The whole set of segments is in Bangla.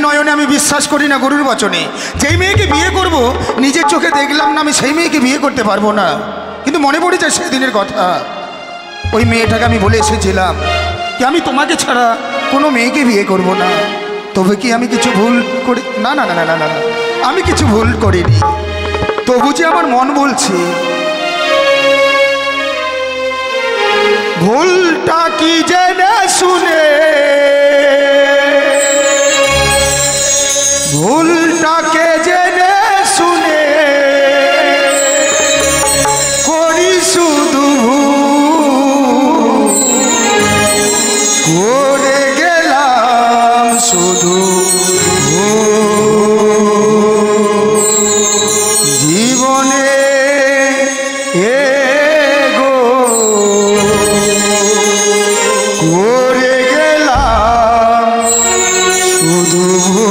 নয়নে আমি বিশ্বাস করি না গরুর বচনে। যেই মেয়েকে বিয়ে করব নিজের চোখে দেখলাম না, আমি সেই মেয়েকে বিয়ে করতে পারবো না। কিন্তু মনে পড়ে যায় সেদিনের কথা। ওই মেয়েটাকে আমি বলে এসেছিলাম কি আমি তোমাকে ছাড়া কোনো মেয়েকে বিয়ে করব না। তবে কি আমি কিছু ভুল করি? না না না না না না, আমি কিছু ভুল করিনি। তবু যে আমার মন বলছে ভুলটা কি জেনে শুনে, ভুলটাকে জেনে শুনে করি শুধু করে গেলাম শুধু জীবনে করে গেলাম শুধু।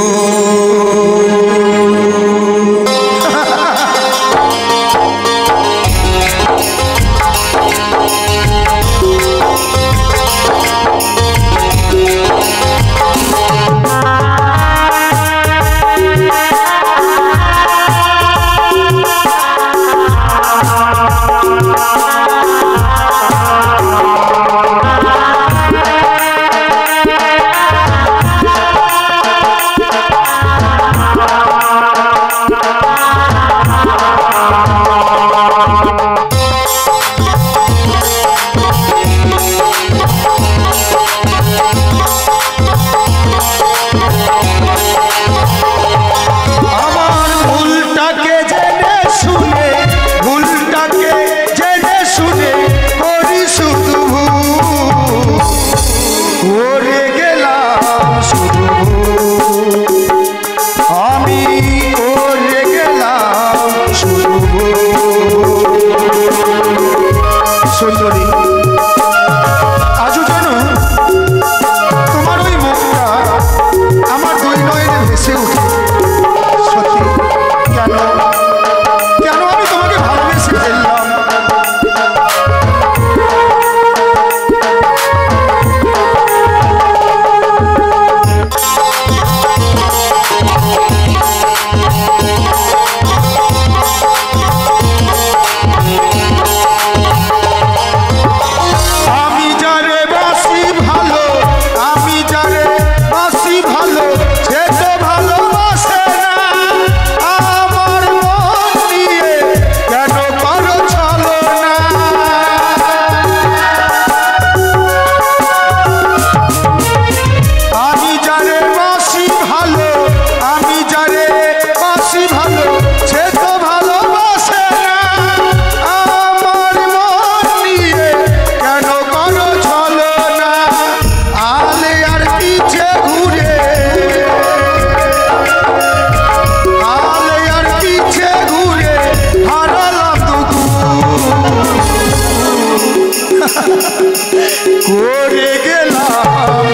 করে গেলাম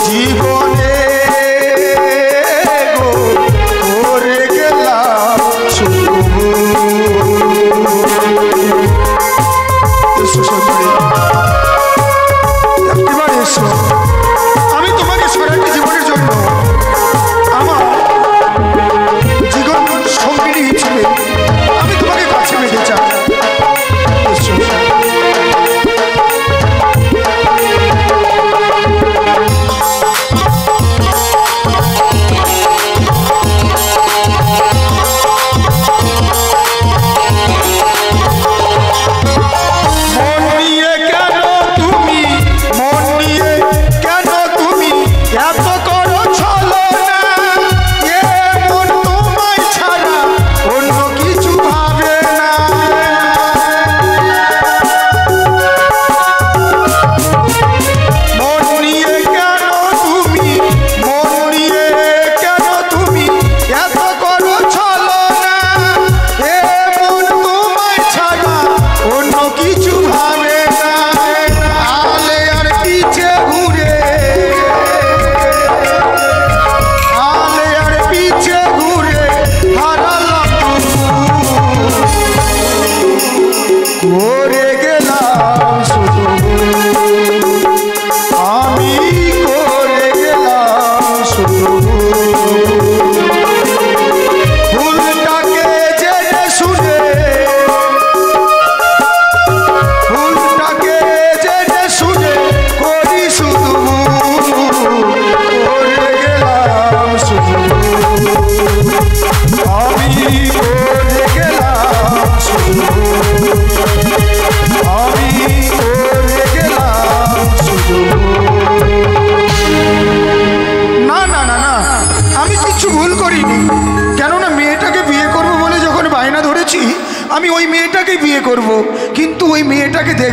জীবনে গো, করে গেলাম একেবারে এসো। আমি তোমাকে সারাটি জীবনের জন্য আমার জীবন সঙ্গিনী হিসেবে আমি তোমাকে কাছে পেতে চাই।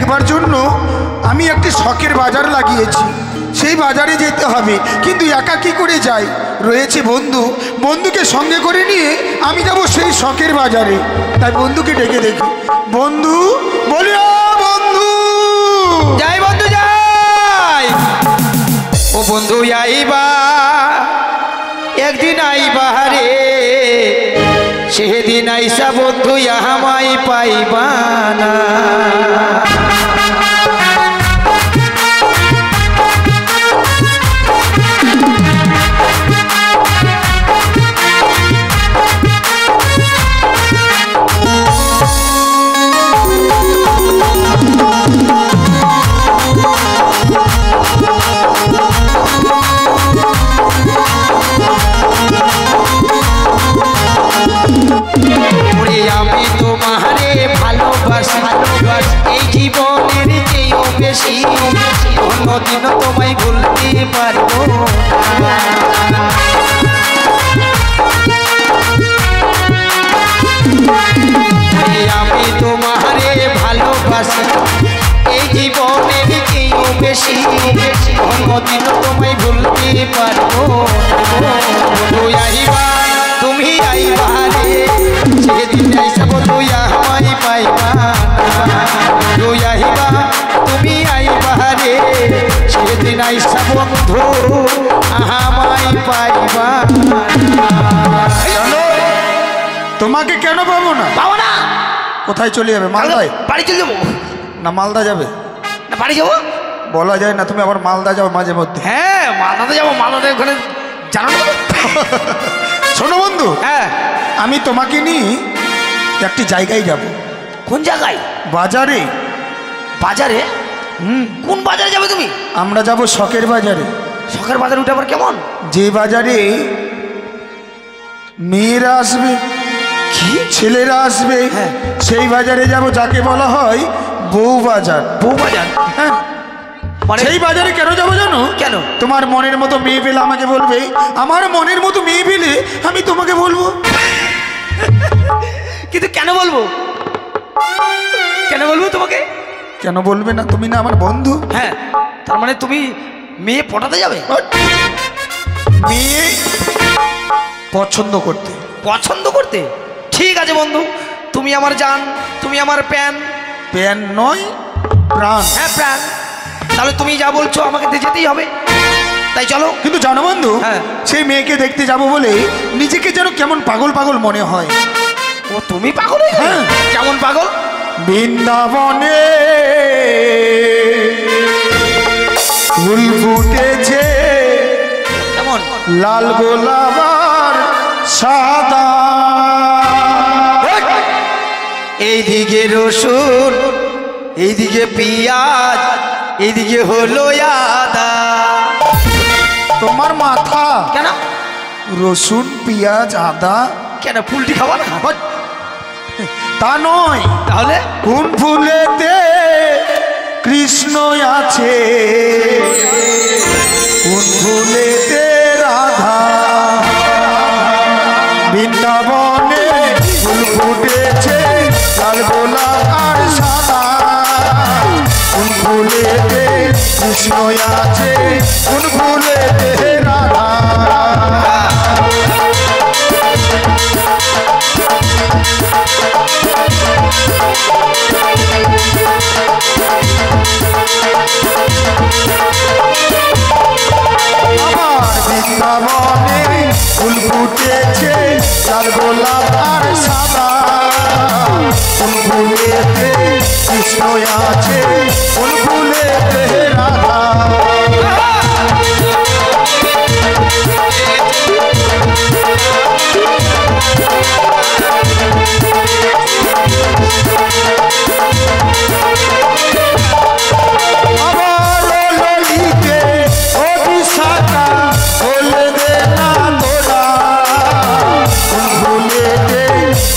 দেখবার জন্য আমি একটি শখের বাজার লাগিয়েছি। সেই বাজারে যেতে হবে, কিন্তু একা কি করে যাই? রয়েছে বন্ধু, বন্ধুকে সঙ্গে করে নিয়ে আমি যাব সেই শখের বাজারে। তাই বন্ধুকে ডেকে দেখি। বন্ধু, বলি ও বন্ধু। যাই বন্ধু যাই। ও বন্ধু আইবা, একদিন আইবা রে, সেদিন আইসা বন্ধু আমায় পাইবা না। আমি তোমারে ভালোবাসি, এই জীবনের চেয়েও বেশি, কোনদিনও তোমায় ভুলতে পারবো না। আমি তোমারে ভালোবাসি, এই জীবনের চেয়েও বেশি, কোনদিনও তোমায় ভুলতে পারবো না। আইবা তুমি আইবা রে, সেদিন আইসা বন্ধু আমায় পাইবা না। আইবা তুমি আইবা রে, সেদিন আইসা বন্ধু আমায় পাইবা না। তোমাকে কেন পাবো না? পাবো না? কোথায় চলে যাবে? মালদায়? বাড়ি চলে যাবো না মালদা যাবে? না বাড়ি যাবো। বলা যায় না, তুমি আবার মালদা যাও মাঝে মধ্যে। হ্যাঁ মালদাতে যাবো, মালদাতে ওখানে জানো না। শোনো বন্ধু, হ্যাঁ আমি তোমাকে নিয়ে একটি জায়গায় যাব। কোন জায়গায়? বাজারে। বাজারে? কোন বাজারে যাবে তুমি? আমরা যাব শখের বাজারে। শখের বাজারে উঠে আবার কেমন? যে বাজারে মেয়েরা আসবে, কি ছেলেরা আসবে, হ্যাঁ সেই বাজারে যাব, যাকে বলা হয় বউ বাজার। বউ বাজার? হ্যাঁ। সেই বাজারে কেন যাবো জানো? কেন? তোমার মনের মতো মেয়ে পেলে আমাকে বলবে, আমার মনের মতো মেয়ে পেলে আমি তোমাকে বলবো। কিন্তু কেন বলবো? কেন বলবো তোমাকে? কেন বলবে না? তুমি না আমার বন্ধু। হ্যাঁ, তার মানে তুমি মেয়ে পটাতে যাবে? মেয়ে পছন্দ করতে। পছন্দ করতে? ঠিক আছে বন্ধু, তুমি আমার জান, তুমি আমার প্যান। প্যান নয়, প্রাণ। হ্যাঁ প্রাণ। তাহলে তুমি যা বলছো আমাকে যেতেই হবে, তাই চলো। কিন্তু জানো বন্ধু, হ্যাঁ সেই মেয়েকে দেখতে যাব বলে নিজেকে যেন কেমন পাগল পাগল মনে হয়। ও তুমি পাগল? হ্যাঁ। কেমন পাগল? বৃন্দাবনে ফুল ফুটেছে, কেমন? লাল গোলাপ আর সাদা, এইদিকে রসুন, এইদিকে পেঁয়াজ, এইদিকে হলো আদা। তোমার মাথা কেন? রসুন পেঁয়াজ আদা কেন ফুলটি খাওয়া না? তা নয়। তাহলে কোন ফুলেতে কৃষ্ণ আছে, কোন ফুলেতে রাধা। বৃন্দাবনে ফুল ফুটেছে, লাল গোলাপ আর সাদা, কোন ফুলেতে কৃষ্ণ আছে, কোন ফুলেতে রাধা। আমার বৃন্দাবনে ফুল ফুটেছে, লাল গোলাপ আর সাদা, কোন ফুলেতে কৃষ্ণ আছে, কোন ফুলেতে রাধা।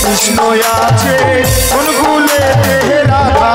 কৃষ্ণ আছে, কোন ফুলেতে রাধা।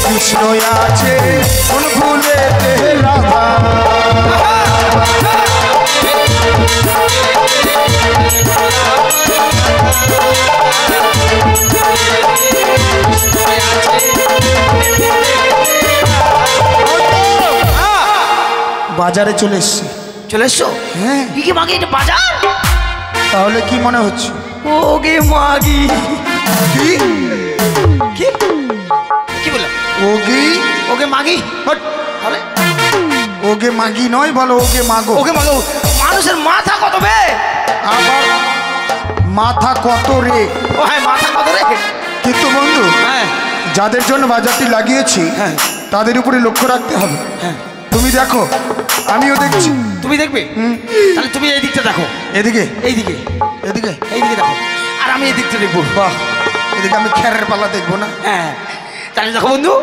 কৃষ্ণ আছে কোন ভুলেতে রাধা। বাজারে চলে এসছি। চলে এসছো? হ্যাঁ। কি মাগি, এটা বাজার? তাহলে কি মনে হচ্ছে? ওগে মাগি। কি কি কি বললাম? ওগে ওগে মাগি। হট, তাহলে ওগে মাগি নয়, বলো ওগে মাগো। ওগে মাগো। মানুষের মাথা কত বে? আবার মাথা কত রে? ও হ্যাঁ, মাথা কত রে? কিন্তু বন্ধু, হ্যাঁ যাদের জন্য বাজারটি লাগিয়েছি হ্যাঁ তাদের উপরে লক্ষ্য রাখতে হবে। হ্যাঁ। তুমি দেখো, আমিও দেখছি। তুমি দেখবে? তাহলে তুমি এই দিকটা দেখো। এদিকে এইদিকে এদিকে এইদিকে দেখো, আর আমি এই দিকটা দেখবো। বাহ, এদিকে আমি খেরের পাল্লা দেখবো না? হ্যাঁ, তাহলে দেখো বন্ধু,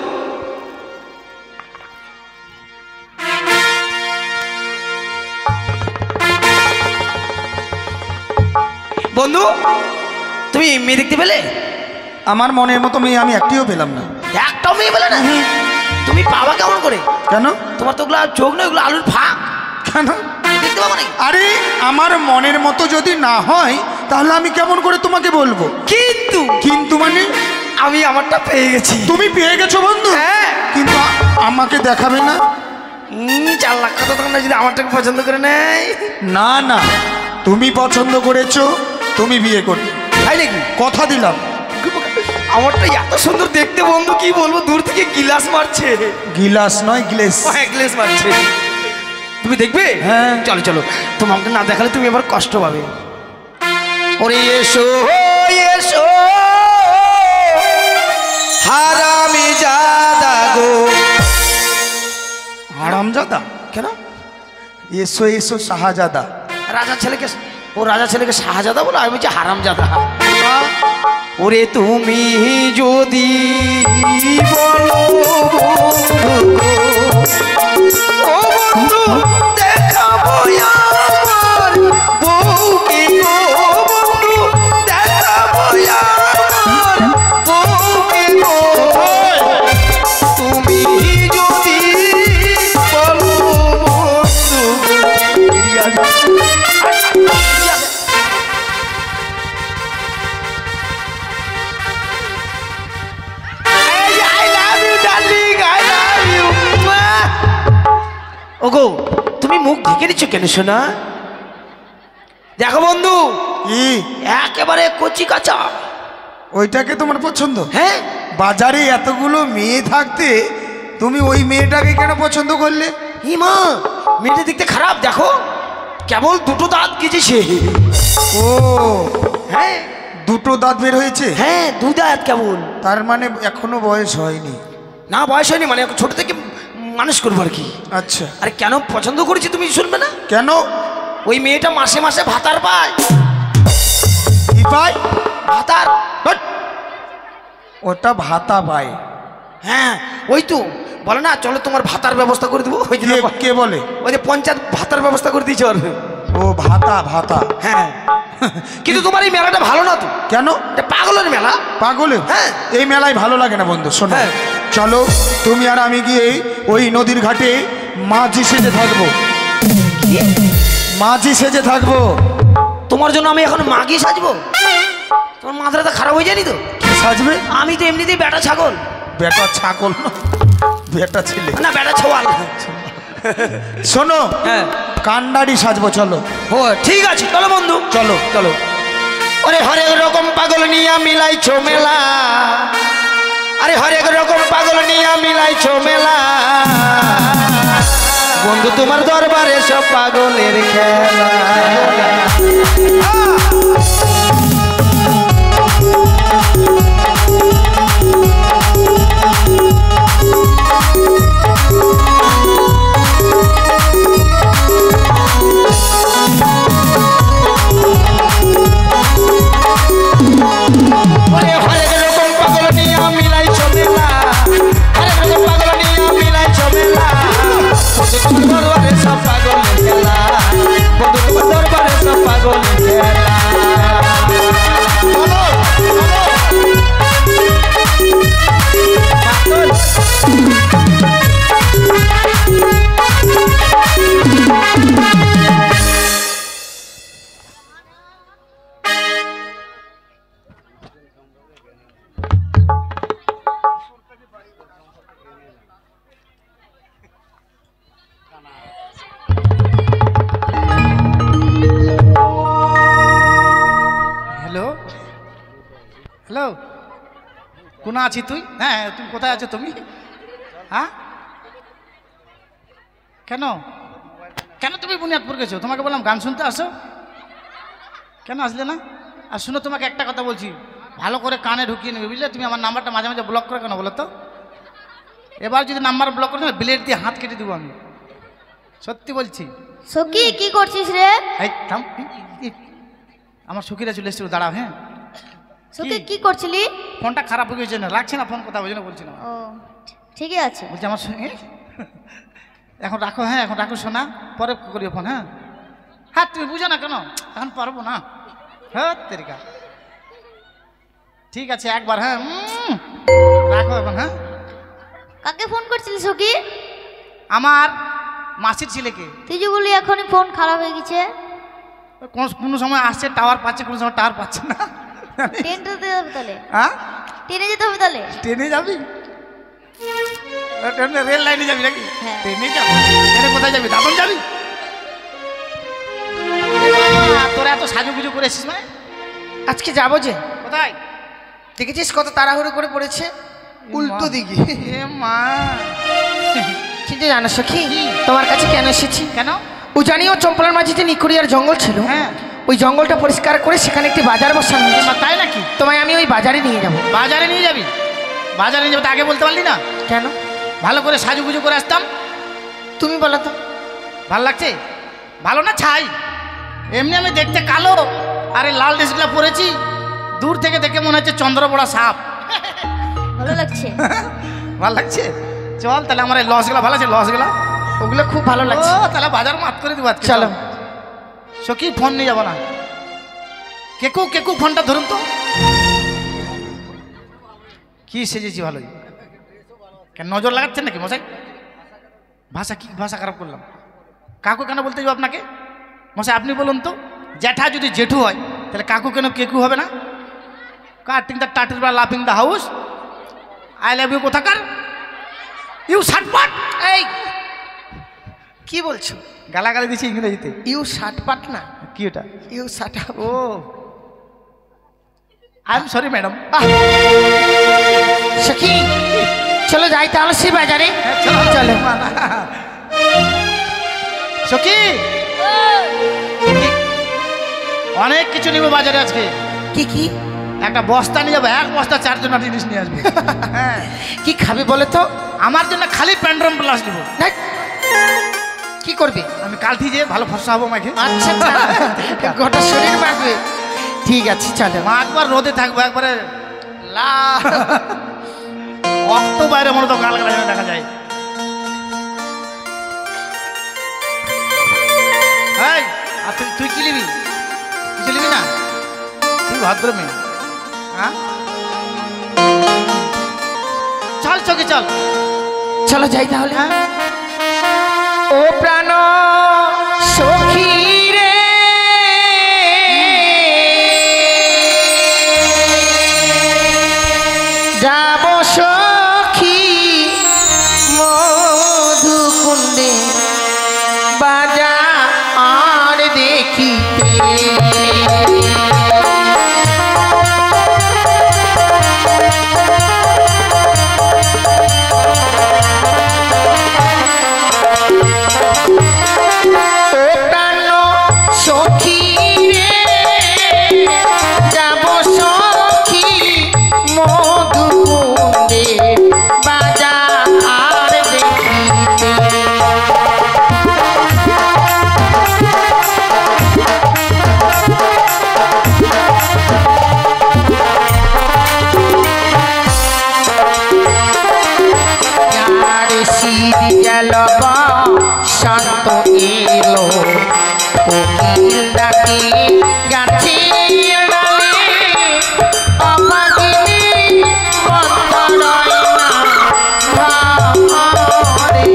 বন্ধু তুমি মেয়ে দেখতে পেলে? আমার মনের মতো মেয়ে আমি একটিও পেলাম না। একটাও মেয়ে পেলে না? তুমি পাবা কেমন করে? কেন? তোমার তো ওগুলো চোখ নয়, ওগুলো আলুর ফাঁক। কেন? দেখতে পাবো না? আরে আমার মনের মতো যদি না হয় তাহলে আমি কেমন করে তোমাকে বলবো? কিন্তু কিন্তু মানে আমি আমারটা পেয়ে গেছি। তুমি পেয়ে গেছো বন্ধু? হ্যাঁ। কিন্তু আমাকে দেখাবে না? 4 লাখ টাকা তখন যদি আমারটাকে পছন্দ করে নেয়। না না, তুমি পছন্দ করেছো, তুমি বিয়ে করবে। তাই নাকি? কথা দিলাম। আমারটা এত সুন্দর দেখতে বন্ধু, কি বলবো, দূর থেকে গিলাস মারছে। গিলাস নয়, গ্লেস। হ্যাঁ, গ্লাস মারছে। তুমি দেখবে? হ্যাঁ। চলো চলো, তোমাকে না দেখালে তুমি আবার কষ্ট পাবে। ওরে এসো এসো হারামি জাদা গো। হারামজাদা? কেন? এসো এসো শাহজাদা। রাজা ছেলেকে, ও রাজা ছেলেকে শাহজাদা বলো, আমি বলছি হারামজাদা। ওরে তুমি যদি বলো ও বন্ধু দেখাবো আমার বউকে গো, বন্ধু দেখাবো আমার বউকে গো, তুমি যদি বলো বন্ধু। ওগো, তুমি মুখ ঢেকে দিচ্ছ কেন শোনা? দেখো বন্ধু, কি? একেবারে কচি কাঁচা। ওইটাকে তোমার পছন্দ? হ্যাঁ। বাজারে এতগুলো মেয়ে থাকতে তুমি ওই মেয়েটাকে কেন পছন্দ করলে? হিমা, মেয়েটা দেখতে খারাপ, দেখো কেবল 2টো দাঁত গেছে। ও হ্যাঁ, 2টো দাঁত বের হয়েছে? হ্যাঁ 2 দাঁত কেবল। তার মানে এখনো বয়স হয়নি? না, বয়স হয়নি, মানে ছোট থেকে মানুষ করবো আর কি। আচ্ছা। আরে কেন পছন্দ করেছি তুমি শুনবে না? কেন? ওই মেয়েটা মাসে মাসে ভাতার পায়। কি পায়? ভাতার। ওটা ভাতা পায়? হ্যাঁ, ওই তো বলে না, চলো তোমার ভাতার ব্যবস্থা করে দেবো। ওই যে কে বলে? ওই যে পঞ্চায়েত ভাতার ব্যবস্থা করে দিয়েছে ওর। ও ভাতা, ভাতা। হ্যাঁ, কিন্তু তোমার এই মেলাটা ভালো না তো। কেন? এটা পাগলের মেলা। পাগলে? হ্যাঁ। এই মেলায় ভালো লাগে না বন্ধু। শোনো, হ্যাঁ। চলো তুমি আর আমি গিয়ে ওই নদীর ঘাটে মাঝি সেজে থাকবো। মাঝি সেজে থাকবো। তোমার জন্য আমি এখন মাগি সাজবো? তোমার মাথাটা তো খারাপ হয়ে যায়নি তো? কি সাজবে? আমি তো এমনিতেই বেটা ছাগল। বেটা ছাগল না, বেটা ছেলে। না, বেটা ছোয়াল। শোনো, হ্যাঁ, কান্ডারি সাজবো। চলো। ও ঠিক আছে, চলো বন্ধু, চলো চলো। ওরে হরেক রকম পাগল নিয়ে মিলাইছো মেলা, আরে হরেক রকম পাগল নিয়ে মিলাইছো মেলা, বন্ধু তোমার দরবারে সব পাগলের খেলা। ওরে হরেক রকম পাগল নিয়ে মিলাইছো মেলা, হরেক রকম পাগল নিয়ে মিলাইছো মেলা, বন্ধু তোমার দরবারে সব পাগলের খেলা, বন্ধু তোমার দরবারে সব পাগলের খেলা। হ্যালো হ্যালো, কোন আছি তুই? হ্যাঁ, তুমি কোথায় আছো তুমি? হ্যাঁ, কেন কেন তুমি বুনিয়াদপুর গেছো? তোমাকে বললাম গান শুনতে আসো, কেন আসলে না? আর শুনো, তোমাকে একটা কথা বলছি, ভালো করে কানে ঢুকিয়ে নেবে, বুঝলে? তুমি আমার নাম্বারটা মাঝে মাঝে ব্লক করে কেন বলো তো? এবার যদি নাম্বার ব্লক করে না, ব্লেড দিয়ে হাত কেটে দেবো আমি, সত্যি বলছি। সখী কি করছিস রে? এই থাম, আমার সখীরা চলে এসেছিল, দাঁড়াও। হ্যাঁ, সখী কি করছিলি? ফোনটা খারাপ হয়ে গেছে, না লাগছে না ফোন, কথা ওই জন্য বলছি না। ও ঠিকই আছে। বলছি আমার সঙ্গে এখন রাখো। হ্যাঁ, এখন রাখো শোনা, পরে করিও ফোন। হ্যাঁ হ্যাঁ, তুমি বুঝো না কেন? এখন পারবো না। হ্যাঁ তেরিকা, ঠিক আছে একবার। হ্যাঁ রাখো এখন। হ্যাঁ, কাকে ফোন করছিলি সখী? আমার মাসির ছেলেকে। তুই যে বলি এখনই ফোন খারাপ হয়ে গেছে। কোনো সময় আসছে টাওয়ার পাচ্ছে, কোনো সময় টাওয়ার পাচ্ছে না। ট্রেনে যেতে হবে তাহলে? হ্যাঁ, ট্রেনে যেতে হবে তাহলে? ট্রেনে যাবি? ট্রেনে রেল লাইনে যাবি নাকি? হ্যাঁ। ট্রেনে যাবি? ট্রেনে কোথায় যাবি? দাদন যাবি? তোরা এত সাজুগুজু করে এসেছিস মানে? আজকে যাবো যে, কোথায়? দেখেছিস কত তাড়াহুড়ো করে পড়েছে উল্টো দিকে। এ মা, কিন্তু জানো সখী, তোমার কাছে কেন এসেছি? কেন? ও জানি ও চম্পলার মাঝে যে নিকুড়িয়ার জঙ্গল ছিল, হ্যাঁ, ওই জঙ্গলটা পরিষ্কার করে সেখানে একটি বাজার বসানো হয়েছে। তাই নাকি? তোমায় আমি ওই বাজারে নিয়ে যাব। বাজারে নিয়ে যাবি? বাজারে নিয়ে যাবি তো আগে বলতে পারলি না? কেন? ভালো করে সাজুগুজু করে আসতাম। তুমি বলো তো। ভালো লাগছে? ভালো না ছাই? এমনি আমি দেখতে কালো, আরে লাল ড্রেসগুলো পরেছি, দূর থেকে দেখে মনে হচ্ছে চন্দ্রপড়া সাপ। ভালো লাগছে? ভালো লাগছে? চল তাহলে, আমার এই লসগুলো ভালো আছে, লসগুলো ওগুলো খুব ভালো লাগছে। ও তাহলে বাজার মাত করে দিব আজকে। চলো। সখী ফোন নিয়ে যাবো না? কেকু কেকু ফোনটা ধরুন তো। কি সেজেছি ভালোই, কেন নজর লাগাচ্ছেন নাকি মশাই? ভাষা কি ভাষা খারাপ করলাম? কাকু কেন বলতে যাবো আপনাকে? মশাই আপনি বলুন তো, জ্যাঠা যদি জেঠু হয় তাহলে কাকু কেন কেকু হবে না? কাটিং দ্য টাটির বা লাফিং the house, I love you কোথাকার, ইউ শার্টপাট। এই কি বলছো? গালাগালি দিচ্ছি ইংরেজিতে। ইউ শার্ট পাট না, কি এটা? You shut up. Oh I am sorry madam. সখী চলো যাই তাহলে সেই বাজারে। চলো। সখী অনেক কিছু নিব বাজারে আজকে। কি কি? একটা বস্তা নিয়ে যাবো, এক বস্তা 4 জন জিনিস নিয়ে আসবো। হ্যাঁ, কি খাবে বলে তো? আমার জন্য খালি প্যান্ড্রম প্লাস নিব। ধ্যাৎ, কি করবে? আমি কালথি যে ভালো ফর্সা হবো মাকে। আচ্ছা গোটা শরীর মাখবে। ঠিক আছে চলো। মা একবার রোদে থাকবো, একবারে অক্ত বাইরে মনে তো গাল গালা দেখা যায়। এই, আর তুই কি নিবি? কিছু নিবি না? তুই ভদ্র মেয়ে। হ্যাঁ চল চোখে চল। চলো যাই তাহলে। হ্যাঁ, ও প্রাণ সখী রে, যাব সখী মধুকুণ্ডে বাজার দেখিতে। শান্ত এলো কোকিল ডাকে গাছে ডালে, অবাগিনী বন্ধ রয় না ঘরে।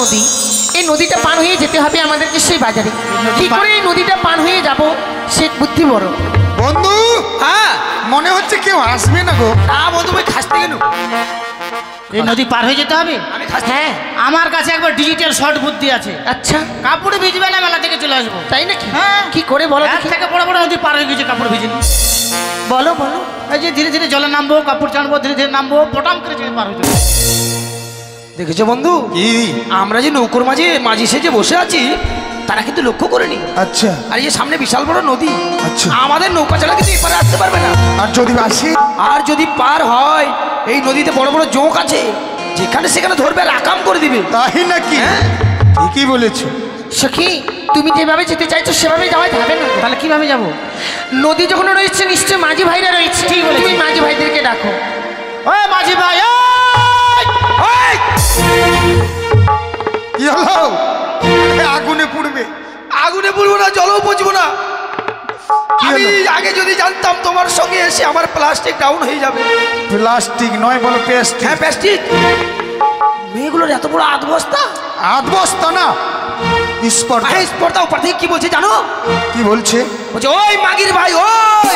নদী, এই নদীটা পার হয়ে যেতে হবে আমাদেরকে সেই বাজারে। কি করে এই নদীটা পার হয়ে যাব সে বুদ্ধি বড়। বন্ধু, হ্যাঁ মনে হচ্ছে কেউ আসবে না গো। না বন্ধু ভাই খাসতে গেল এই নদী পার হয়ে যেতে হবে। আমি খাসতে হ্যাঁ আমার কাছে একবার ডিজিটাল শর্ট বুদ্ধি আছে। আচ্ছা কাপড় ভিজবে না, মেলা থেকে চলে আসবো। তাই নাকি? হ্যাঁ। কি করে বলো এক দেখি? থেকে বড় বড় নদী পার হয়ে গেছে, কাপড় ভিজেনি। বলো বলো। এই যে ধীরে ধীরে জলে নামবো, কাপড় চানবো, ধীরে ধীরে নামবো, পটাম করে চেয়ে পার হয়ে যাবো। দেখেছো বন্ধু, কি? আমরা যে নৌকোর মাঝে মাঝি সেজে বসে আছি তারা কিন্তু লক্ষ্য করেনি। আচ্ছা, আর এই যে সামনে বিশাল বড় নদী, আচ্ছা। আমাদের নৌকা ছাড়া কিন্তু এপারে আসতে পারবে না। আর যদি আসে? আর যদি পার হয়, এই নদীতে বড় বড় জোঁক আছে, যেখানে সেখানে ধরবে আর আকাম করে দিবে। তাই নাকি? হ্যাঁ। ঠিকই বলেছো। সখী, তুমি যেভাবে যেতে চাইছো সেভাবে যাওয়া যাবে না। তাহলে কিভাবে যাবো? নদী যখন রয়েছে নিশ্চয় মাঝি ভাইরা রয়েছে। ঠিক বলেছি। তুমি মাঝি ভাইদেরকে ডাকো। ওই মাঝি ভাই, ওই! কি হলো? এ, আগুনে পুড়বে। আগুনে পুড়বো না, জলও পচবো না। কি আমি হলো? আগে যদি জানতাম তোমার সঙ্গে এসে আমার প্লাস্টিক ডাউন হয়ে যাবে। প্লাস্টিক নয়, বলো পেস্ট। হ্যাঁ প্লাস্টিক। মেয়েগুলোর এত বড় আধ বস্তা। আধ বস্তা না, স্পর্ধা। হ্যাঁ স্পর্ধা উপর থেকে কি বলছে জানো? কি বলছে? বলছে ওই মাগির ভাই, ওই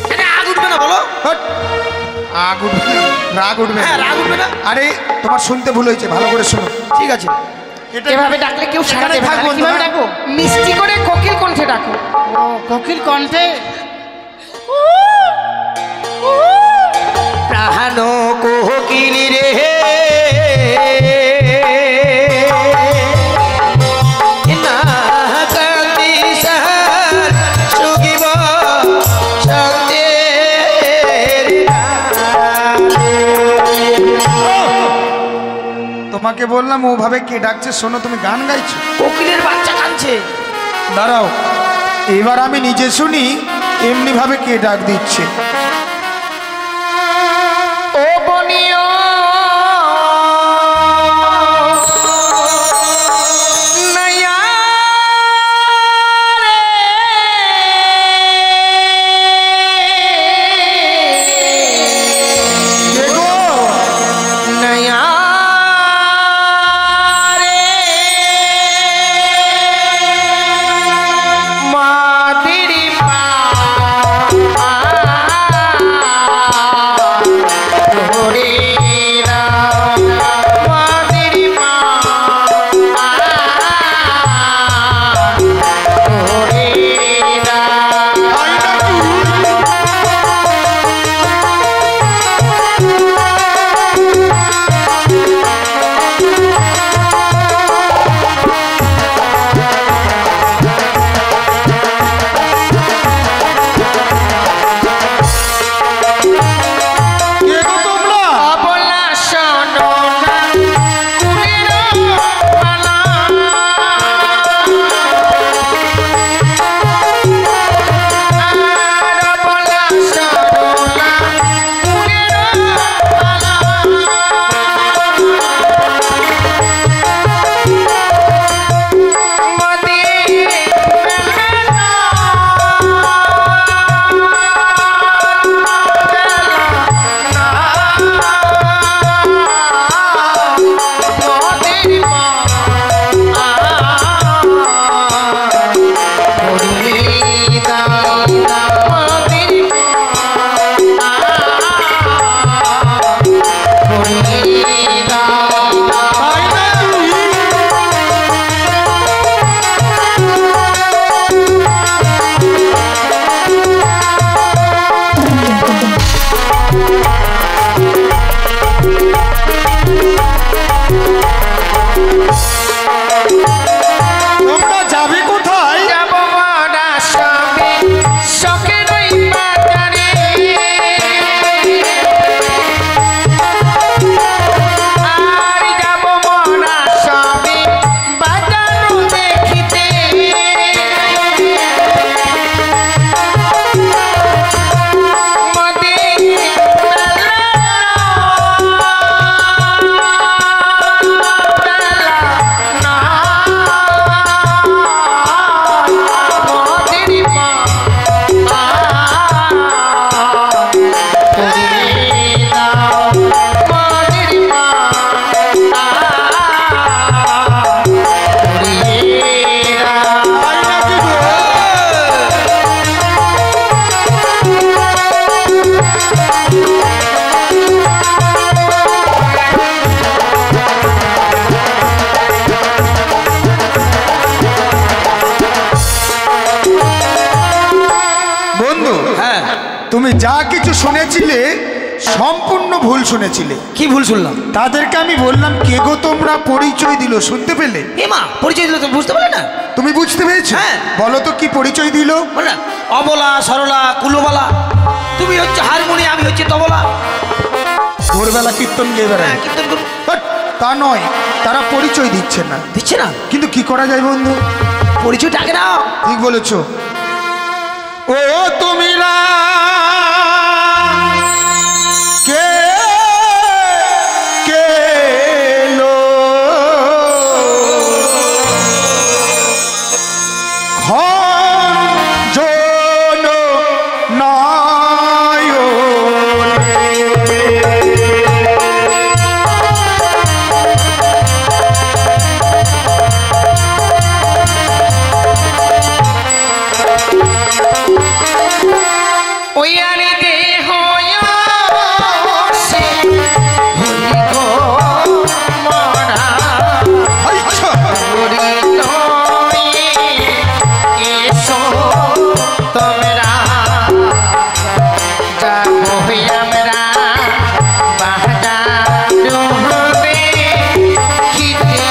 এখানে আগ উঠবে না বলো। হট! আগ উঠবে না, রাগ উঠবে না। হ্যাঁ রাগ উঠবে না। আরে তোমার শুনতে ভুল হয়েছে, ভালো করে শোনো। ঠিক আছে, এভাবে ডাকলে কেউ সাড়া এখানে দেবে না। থাকবো, কিভাবে না? ডাকবো? মিষ্টি করে কোকিল কণ্ঠে ডাকো। ও কোকিল কণ্ঠে। প্রাণ কোকিল রে না কান্দি সার সুগিব শান্তির তোমাকে বললাম ওভাবে কে ডাকছে শোনো, তুমি গান গাইছো। কোকিলের বাচ্চা কাঁদছে। দাঁড়াও, এবার আমি নিজে শুনি এমনি ভাবে কে ডাক দিচ্ছে। ও বনিও নয়া রে, কে গো? নয়া রে, মাদিরি বন্ধু, হ্যাঁ তুমি যা কিছু শুনেছিলে সম্পূর্ণ ভুল শুনেছিলে। কি ভুল শুনলাম? তাদেরকে আমি বললাম কে গো তোমরা, পরিচয় দিল, শুনতে পেলে? এ মা, পরিচয় দিল তুমি বুঝতে পারলে না? তুমি বুঝতে পেরেছো? হ্যাঁ। বলো তো কি পরিচয় দিল? বলে না, অবলা সরলা কুলোবালা, তুমি হচ্ছে হারমোনি, আমি হচ্ছে তবলা। ভোরবেলা কীর্তন গিয়ে বেড়ায়। হ্যাঁ, কীর্তন করুন। বাট তা নয়, তারা পরিচয় দিচ্ছে না। দিচ্ছে না? কিন্তু কি করা যায় বন্ধু? পরিচয় ডাকে না। ঠিক বলেছ। ও তুমিরা কে কে লো জন ওই আরে দেহ সে হই গো মরা আচ্ছা ওরে লয়ে এসো তোমরা যাবো আমরা বাহাদুরে খিদে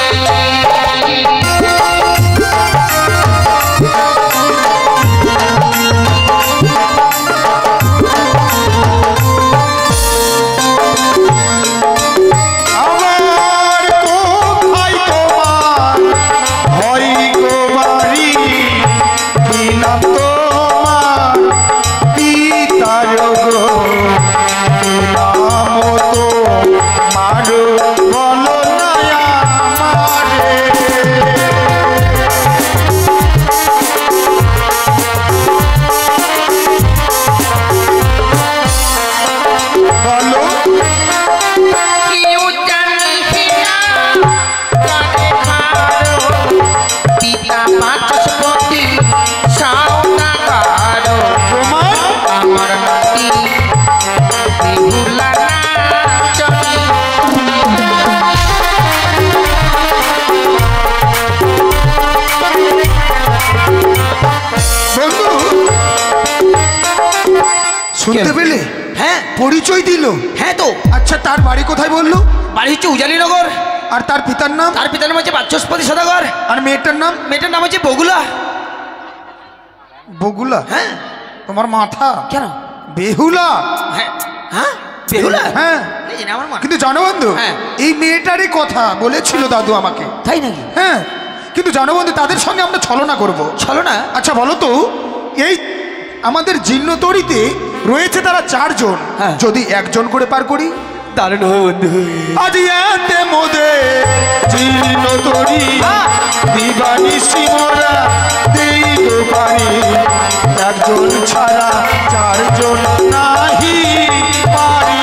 আমার কোথায় তোমার হয় গো বাড়ি, বিনা তোমার পিতার গো নাম তো মারো বলো না আমারে। বলো কেউ জানিবে না কানে খারো পিতা বাচস্পতি সাউনাগারো তোমার আমার নাতি বেহুলা নাচনি বন্ধু শুনতে পেলে? হ্যাঁ পরিচয় দিল। হ্যাঁ তো, আচ্ছা তার বাড়ি কোথায় বললো? বাড়ি হচ্ছে উজালিনগর। আর তার পিতার নাম? তার পিতার নাম হচ্ছে বাচস্পতি সদাগর। আর মেয়েটার নাম? মেয়েটার নাম হচ্ছে বগুলা। বগুলা? হ্যাঁ। তোমার মাথা কেন? বেহুলা? হ্যাঁ হ্যাঁ, বেহুলা। হ্যাঁ। এই যে না আমার মা। কিন্তু জানো বন্ধু, হ্যাঁ। এই মেয়েটারই কথা বলেছিল দাদু আমাকে। তাই নাকি? হ্যাঁ, কিন্তু জানো বন্ধু, তাদের সঙ্গে আমরা ছলনা করব। চলো না। আচ্ছা বলো তো, এই আমাদের জীর্ণতরীতে রয়েছে তারা 4 জন, হ্যাঁ। যদি 1 জন করে পার করি? দারুণ হবে বন্ধু। আজ এতে মোদে জীর্ণতরী দিবানিশি মোরা দেইব পারি, 1 জন ছাড়া 4 জন নাহি পারি।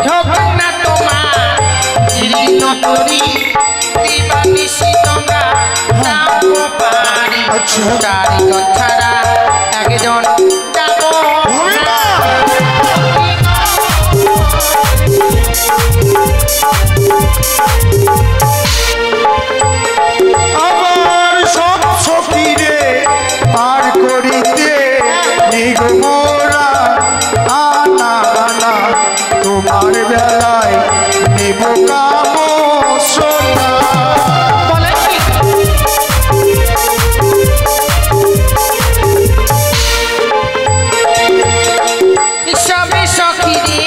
জগন্না তোমার জীর্ণ করি দিবানিশি তোমরা নাও পারি আচ্ছা। 4 জন ছাড়া 1 জন যাবো হবে না। আমার সব সখীরে পার করিতে নিগমরা আনা আনা, তোমার বেলায় নেব কাম সোনা। বলে কি সবে সখিরে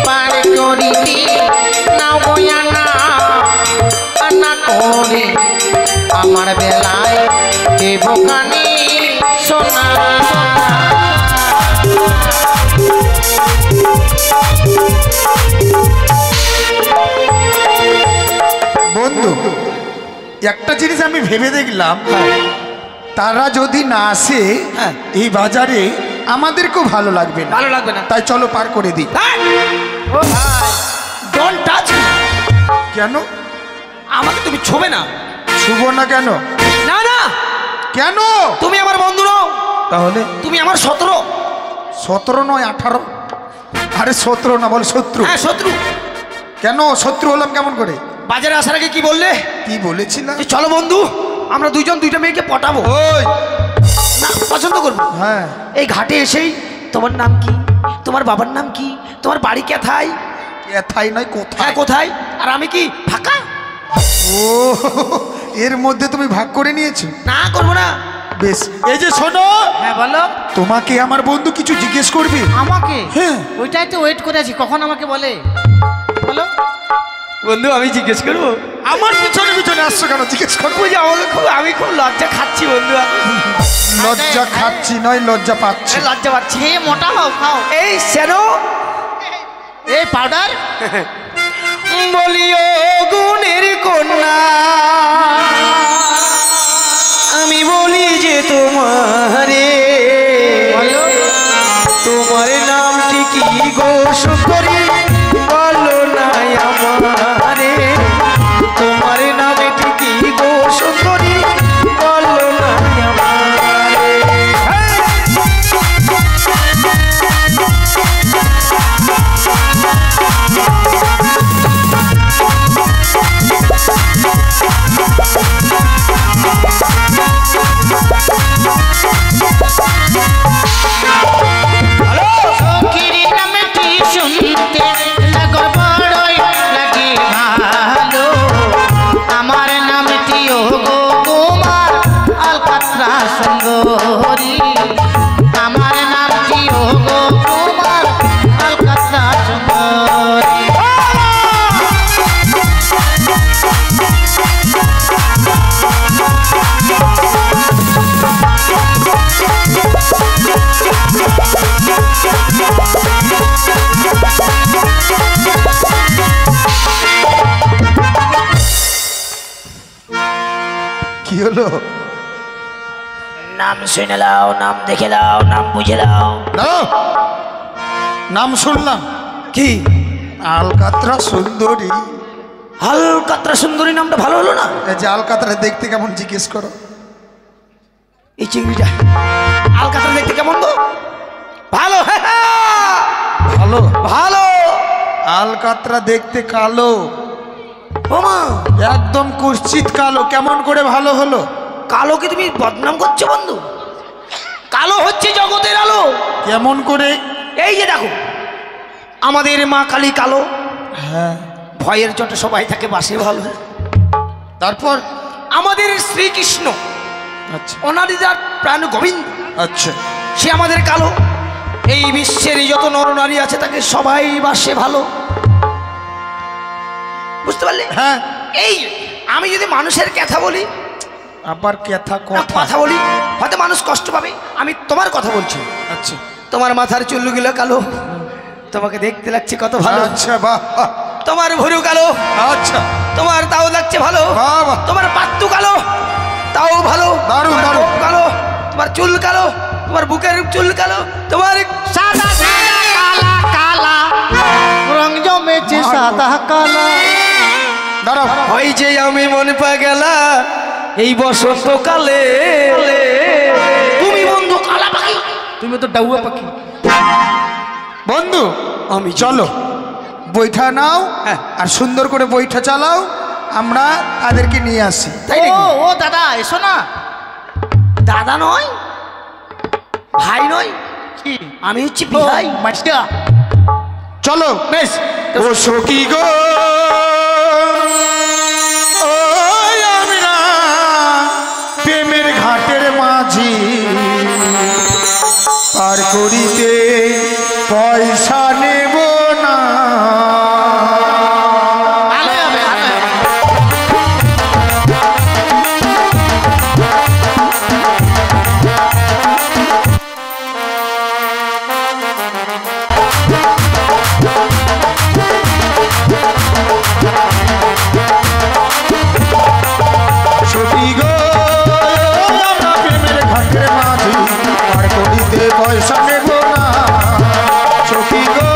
পার করিতে নাও বয়ানা আনা করে আমার বেলায় দেব কানে সোনা বন্ধু, একটা জিনিস আমি ভেবে দেখলাম, তারা যদি না আসে হ্যাঁ। এই বাজারে আমাদেরকেও ভালো লাগবে না। ভালো লাগবে না। তাই চলো পার করে দিই। ও ভাই, ডোন্ট টাচ। কেন আমাকে তুমি ছোবে না। শুভ না? কেন না না, কেন? তুমি আমার বন্ধু নও, তাহলে তুমি আমার 17। 17 নয় 18। আরে 17 না, বল শত্রু। হ্যাঁ শত্রু। কেন শত্রু হলাম কেমন করে? বাজারে আসার আগে কি বললে? কি বলেছিলাম? যে চলো বন্ধু আমরা দুইজন দুইটা মেয়েকে পটাবো। ওই না পছন্দ করবো। হ্যাঁ, এই ঘাটে এসেই তোমার নাম কি, তোমার বাবার নাম কি, তোমার বাড়ি কোথায়? এথাই নয় হ্যাঁ কোথায়। কোথায়? আর আমি কি ফাঁকা? ও, এর মধ্যে তুমি ভাগ করে নিয়েছো? না করবো না। বেশ, এই যে শোনো, হ্যাঁ বলো। তোমাকে আমার বন্ধু কিছু জিজ্ঞেস করবে। আমাকে? হ্যাঁ। ওইটাই তো ওয়েট করে আছি, কখন আমাকে বলে। বলো। বন্ধু আমি জিজ্ঞেস করবো? আমার পিছনে পিছনে আসছো কেন? জিজ্ঞেস করবো। বুঝি আমাকে আমি খুব লজ্জা খাচ্ছি বন্ধু। লজ্জা খাচ্ছি নয়, লজ্জা পাচ্ছি। লজ্জা পাচ্ছি। খেয়ে মোটা হও, খাও। এই সেনো এই পাউডার। বলিও গুণের কন্যা, আমি বলি যে তোমারে, তোমার নামটি কি গো সুন্দরী, বলো না আমারে, তোমার নামটি কি গো সুন্দরী, বলো না আমারে। সখীর নামটি শুনতে লাগো বড়ই লাগে ভালো, আমার নামটিও গো তোমার আলকাতরা সুন্দরী, আমার নামটিও গো তোমার আলকাতরা সুন্দরী। কি হলো? নাম শুনে লাও, নাম দেখে লাও, নাম বুঝে লাও। দাঁড়াও, নাম শুনলাম কি? আলকাতরা সুন্দরী। হালকাতরা সুন্দরী নামটা ভালো হলো না? এই যে আলকাতরা দেখতে কেমন জিজ্ঞেস করো। এই চিংড়িটা আলকাতরা দেখতে কেমন গো? ভালো। ভালো? ভালো। আলকাতরা দেখতে কালো, ওমা একদম কুৎসিত কালো। কেমন করে ভালো হলো? কালোকে তুমি বদনাম করছো বন্ধু। কালো হচ্ছে জগতের আলো। কেমন করে? এই যে দেখো আমাদের মা কালী কালো, হ্যাঁ, ভয়ের চোটে সবাই থাকে বাসে ভালো। তারপর? আমাদের শ্রীকৃষ্ণ আচ্ছা অনাদিদার প্রাণ গোবিন্দ, আচ্ছা, সে আমাদের কালো। এই বিশ্বের যত নরনারী আছে তাকে সবাই বাসে ভালো। বুঝতে পারলে? হ্যাঁ। এই আমি যদি মানুষের কথা বলি, আবার কথা কথা বলি হয়তো মানুষ কষ্ট পাবে, আমি তোমার কথা বলছি। আচ্ছা তোমার মাথার চুলগুলো কালো, তোমাকে দেখতে লাগছে কত ভালো। আচ্ছা, বাহ বাহ, তোমার ভুরু কালো, আচ্ছা, তোমার তাও লাগছে ভালো। বাহ বাহ, তোমার পাত্তু কালো, তাও ভালো। দারুণ, তোমার দারুণ। কোপ কালো, তোমার চুল কালো, তোমার বুকের চুল কালো, তোমার সাদা সাদা কালা কালা রং জমেছে সাদা কালা। দাঁড়াও। ওই যে আমি মনে পা গেলা এই বসন্তকালে, তুমি বন্ধু কালা পাখি। তুমি তো ডাউয়া পাখি। বন্ধু আমি চলো, বৈঠা নাও, হ্যাঁ। আর সুন্দর করে বৈঠা চালাও, আমরা তাদেরকে নিয়ে আসি। তাই ও নাকি? ও দাদা এসো না। দাদা নয়, ভাই নয়, কি? আমি হচ্ছি বিহাই। মাস্টার চলো। বেশ। ও সখী গো, ও আমরা প্রেমের ঘাটের মাঝি, পার করিতে পয়সা নেব না। ভালো হবে, ভালো হবে। সখী গো, আমরা প্রেমের ঘাটের মাঝি, পার করিতে পয়সা নেব না। সখী গো,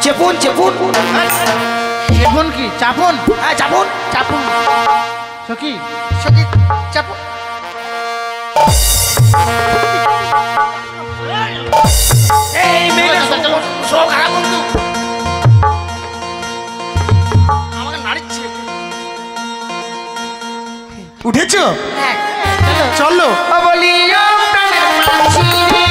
চেপুন চেপুন। হেডফোন কি চাপুন? হ্যাঁ চাপুন। চাপুন সখী সখী চাপুন। এই মেয়ে সব খারাপ বন্ধু আমাকে নাড়িচ্ছে। উঠেছ? হ্যাঁ চলো। বলি ও প্রাণের মাঝি রে,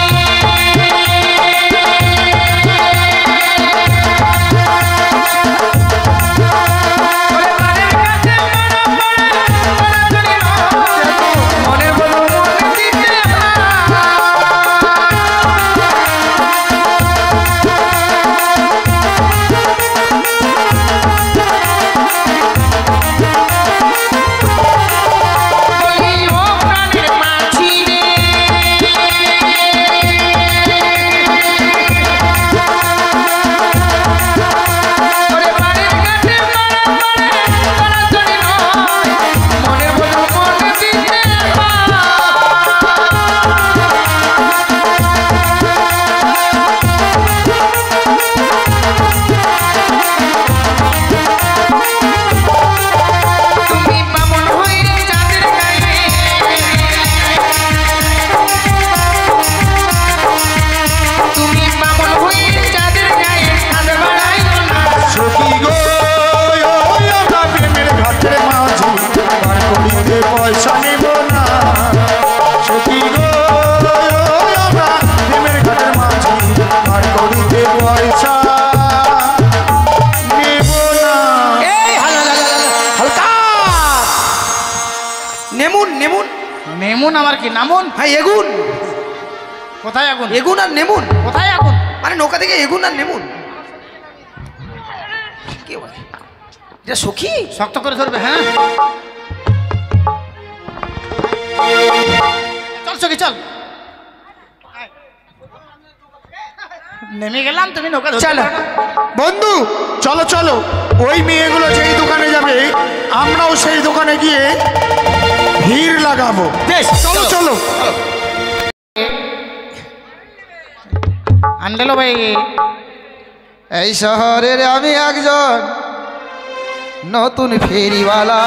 পয়সা নেব না সখী গো, আমরা প্রেমের ঘাটের মাঝি আর করিতে পয়সা নেব না। এই হালকা নেমুন নেমুন। নেমুন আমার কি নামুন? হ্যাঁ এগুন। কোথায় আগুন? এগুন আর নেমুন কোথায় আগুন? মানে নৌকা থেকে এগুন আর নেমুন। কি বলে এটা সখী? শক্ত করে ধরবে। হ্যাঁ চল সখী চল। নেমে গেলাম, তুমি নৌকা ধরতে চলো। পারো না। বন্ধু চলো চলো, ওই মেয়েগুলো যেই দোকানে যাবে আমরাও সেই দোকানে গিয়ে ভিড় লাগাবো। বেশ চলো চলো। আনলেলো ভাই। এই শহরের আমি একজন নতুন ফেরিওয়ালা,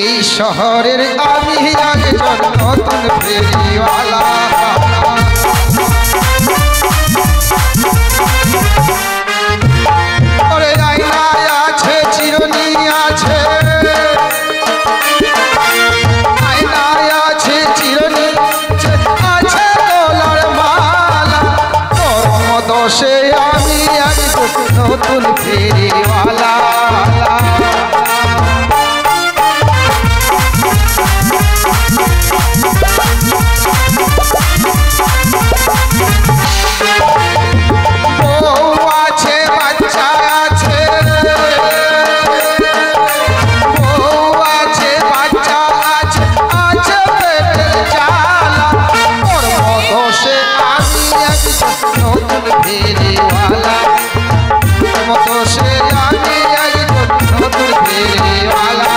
এই শহরের আমি একজন নতুন ফেরিওয়ালা। ওরে আয়নায় আছে চিরুনি আছে, আয়নায় আছে চিরুনি আছে তোলার মালা, তোর দোষে আমি একজন নতুন ফেরিওয়ালা। বউ আছে বাচ্চা আছে, বউ আছে বাচ্চা আছে, আছে পেটের জ্বালা, ওর দোষে আমি একজন নতুন ফেরিওয়ালা, ওর দোষে আমি একজন নতুন ফেরিওয়ালা।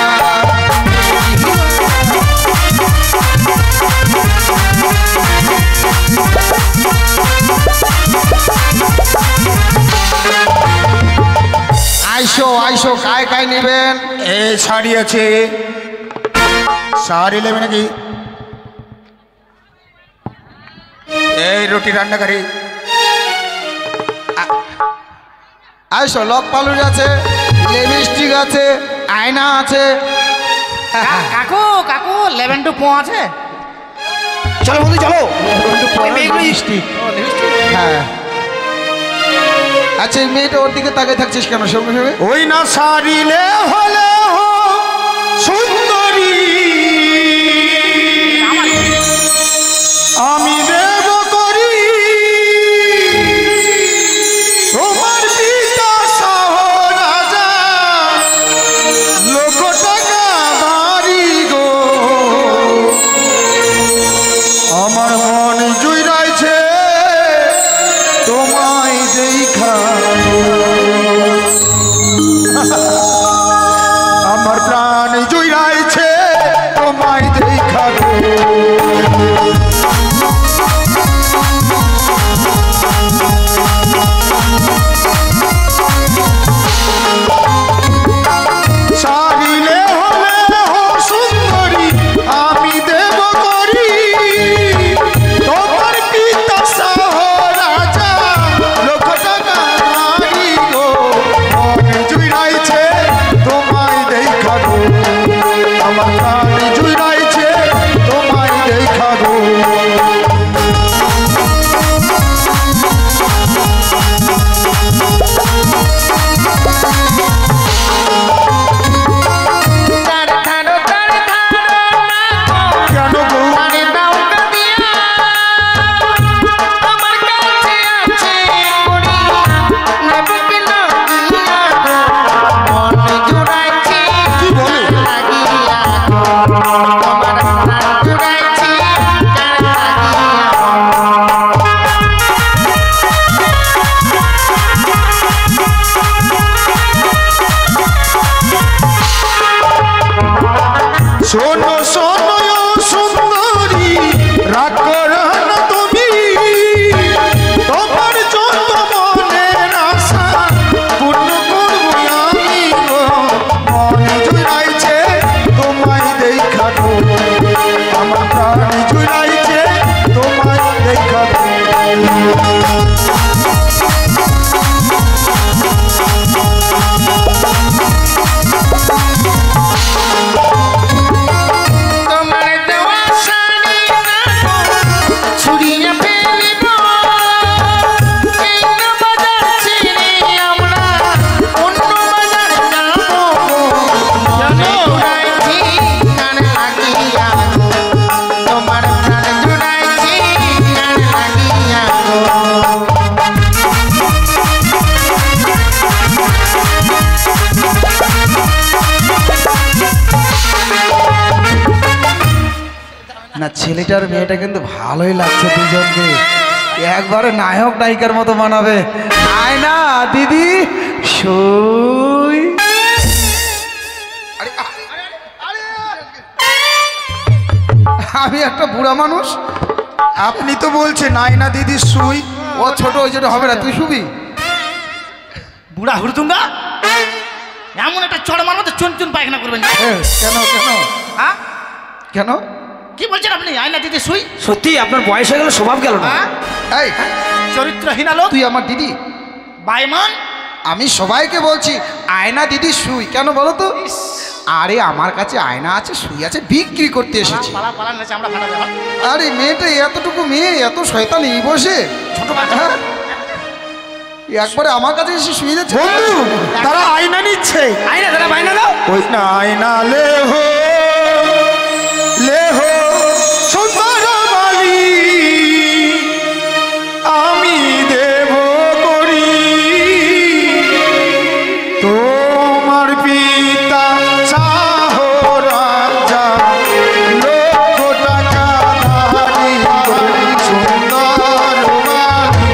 আইসো আইসো, কায় কায় নেবেন? এই শাড়ি আছে, শাড়ি নেবে নাকি? এই রুটি রান্নাকারী। আইসো, লক পালুর আছে, লিপস্টিক আছে, আয়না আছে। কাকু কাকু লেভেন টু পো আছে? চলো বন্ধু চলো। ওই মেয়েগুলো লিপস্টিক। হ্যাঁ আচ্ছা, এই মেয়েটা ওর দিকে তাকিয়ে থাকছিস কেন? সঙ্গে সঙ্গে ওই না সারিলে হলে সুন্দরী আমি দেব করি তোমার পিতা সহ রাজা লোক টাকা বাড়ি গো, আমার মন জুইরাইছে তোমায় দেখা, আমার প্রাণ জুইরাইছে তোমায় দেখা গো। ছেলেটার মেয়েটা কিন্তু ভালোই লাগছে দুজনকে, একবারে নায়ক নায়িকার মতো মানাবে। আয় না দিদি সই। আমি একটা বুড়া মানুষ, আপনি তো বলছেন আয়না দিদি শুই। ও ছোট ওই জন্য হবে না, তুই শুবি। বুড়া হুড়তুঙ্গা এমন একটা চড় মারবো তো চুন চুন পায়খানা করবেন। কেন কেন হ্যাঁ কেন? কি বলছেন আপনি? আয়না দিদি শুই? সত্যি আপনার বয়স হয়ে গেল, স্বভাব গেল না। হ্যাঁ? এই চরিত্রহীন লোক, তুই আমার দিদি। বাইমান। আমি সবাইকে বলছি আয়না দিদি শুই, কেন বলো তো? আরে আমার কাছে আয়না আছে, শুই আছে, বিক্রি করতে এসেছি। পালা পালা না চামড়া ফাটা যাবে। আরে মেয়েটা এতটুকু মেয়ে, এত শয়তানি বসে ছোট বাচ্চা। হ্যাঁ? একবারে আমার কাছে এসে শুয়ে যাচ্ছে। বন্ধু তারা আয়না নিচ্ছে। আয়না দাদা বাইনা দাও। ওই না আয়না লেহো লেহো সুন্দর বালি আমি দেব করি তোমার পিতা শাহ রাজা লক্ষ টাকা ধারি সুন্দর বালি।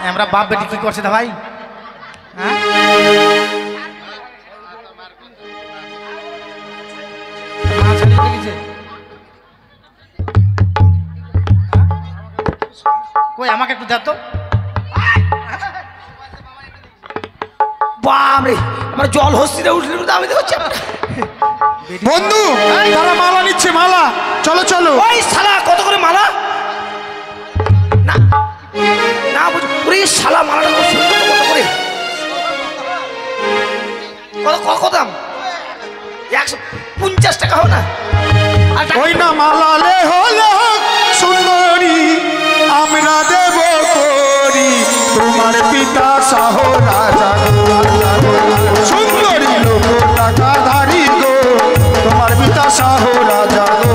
আমরা বাপ বেটি কি করছে দা ভাই? হ্যাঁ? মা ছেলে দেখেছে? কই আমাকে একটু দাও তো। বাপরে আমার জল হস্তিতে উঠলে আমি দেখছি। বন্ধু তারা মালা নিচ্ছে, মালা। চলো চলো। ওই শালা কত করে মালা? না না বুঝ ওরে শালা মালাটা কত সুন্দর, কত করে? কত দাম? 150 টাকা হবে না? ওই না মালা লে হলো সুন্দরী আমরা দেব করি তোমার পিতা শাহ রাজা সুন্দরী লোক টাকা ধারি গো তোমার পিতা শাহ রাজা গো।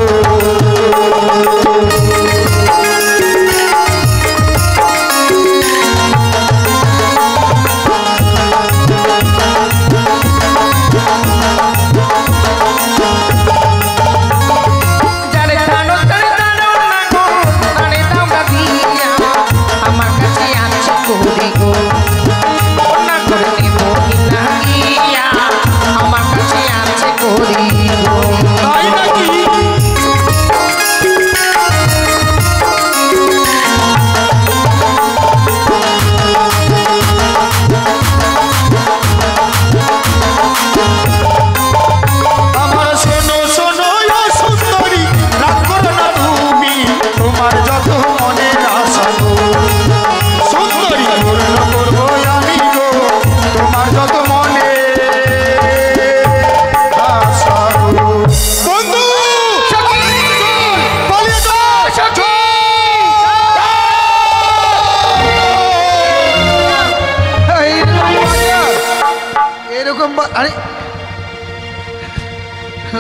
তাই নাকি?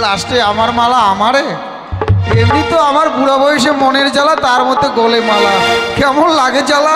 লাস্টে আমার মালা আমারে। এমনি তো আমার বুড়া বয়সে মনের জ্বালা, তার মধ্যে গলে মালা, কেমন লাগে জ্বালা।